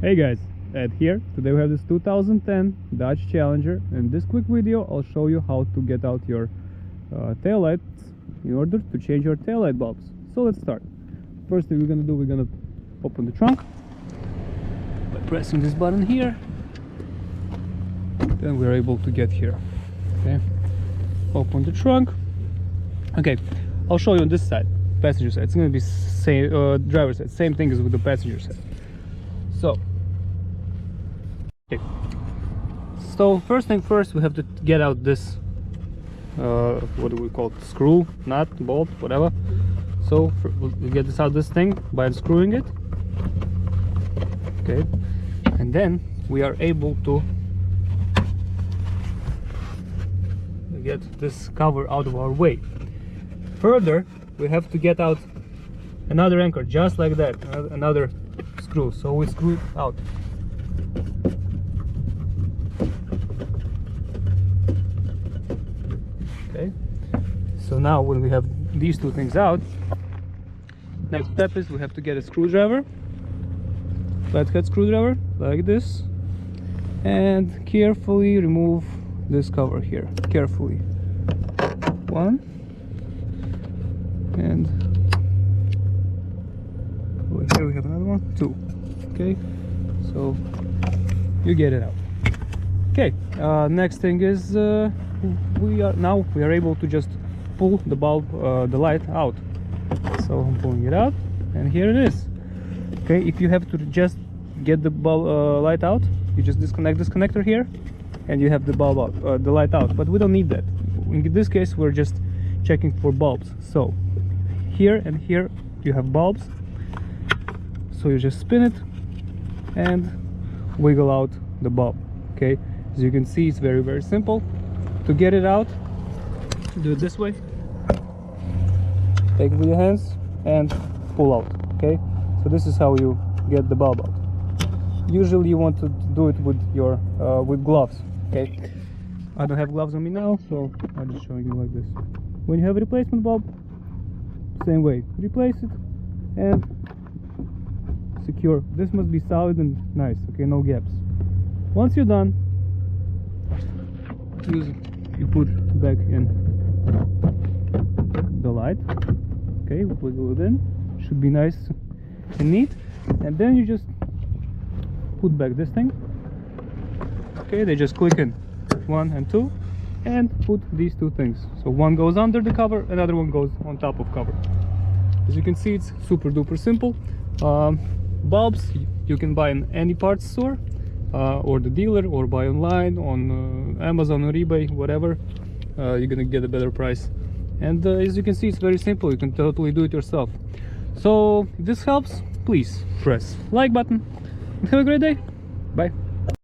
Hey guys, Ed here. Today we have this 2010 Dodge Challenger. In this quick video I'll show you how to get out your taillights in order to change your taillight bulbs. So let's start. First thing we're gonna do, we're gonna open the trunk by pressing this button here. Then we're able to get here. Okay, open the trunk. Okay, I'll show you on this side, passenger side. It's gonna be same driver's side, same thing as with the passenger side. So okay, so first thing first, we have to get out this what do we call it, screw, nut, bolt, whatever. So we get this out this thing by unscrewing it. Okay, and then we are able to get this cover out of our way. Further, we have to get out another anchor just like that, another screw. So we screw it out. Okay, so now when we have these two things out, next step is we have to get a screwdriver, flathead screwdriver like this, and carefully remove this cover here. Carefully, one, and over here we have another one, two. Okay, so you get it out. Okay, next thing is we are able to just pull the bulb, the light out. So I'm pulling it out, and here it is. Okay, if you have to just get the bulb light out, you just disconnect this connector here, and you have the bulb out, the light out. But we don't need that. In this case, we're just checking for bulbs. So here and here you have bulbs. So you just spin it and wiggle out the bulb. Okay, as you can see, it's very simple. To get it out, do it this way. Take it with your hands and pull out. Okay, so this is how you get the bulb out. Usually you want to do it with your with gloves. Okay, I don't have gloves on me now, so I'm just showing you like this. When you have a replacement bulb, same way, replace it and secure. This must be solid and nice. Okay, no gaps. Once you're done, you put back in the light. Okay, wiggle it in. Should be nice and neat. And then you just put back this thing. Okay, they just click in, 1 and 2, and put these two things. So one goes under the cover, another one goes on top of cover. As you can see, it's super duper simple. Bulbs you can buy in any parts store, or the dealer, or buy online on Amazon or eBay, whatever. You're gonna get a better price. And as you can see, it's very simple. You can totally do it yourself. So if this helps, please press like button and have a great day. Bye.